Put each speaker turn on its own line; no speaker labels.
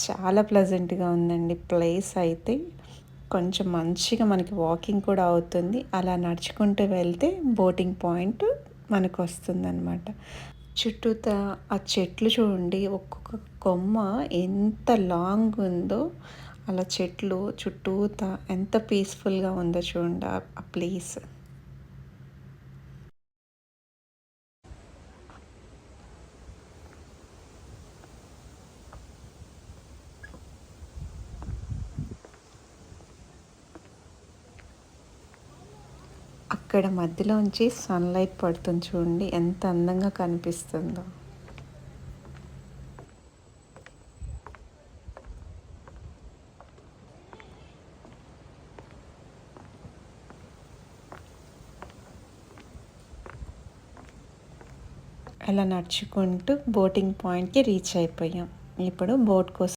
చాలా ప్లెజెంట్‌గా ఉందండి ప్లేస్ అయితే. కొంచెం మంచిగా మనకి వాకింగ్ కూడా అవుతుంది. అలా నడుచుకుంటూ వెళ్తే బోటింగ్ పాయింట్ మనకొస్తుందనమాట. చుట్టూతా ఆ చెట్లు చూడండి. ఒక్కొక్క కొమ్మ ఎంత లాంగ్ ఉందో, అలా చెట్లు చుట్టూతా ఎంత పీస్‌ఫుల్‌గా ఉందో చూడండి ఆ ప్లేస్. అక్కడ మధ్యలోంచి సన్‌లైట్ పడుతుంది చూడండి. ఎంత అందంగా కనిపిస్తుందో. అలా నడుచుకుంటూ బోటింగ్ పాయింట్‌కి రీచ్ అయిపోయాం. ఇప్పుడు బోట్ కోసం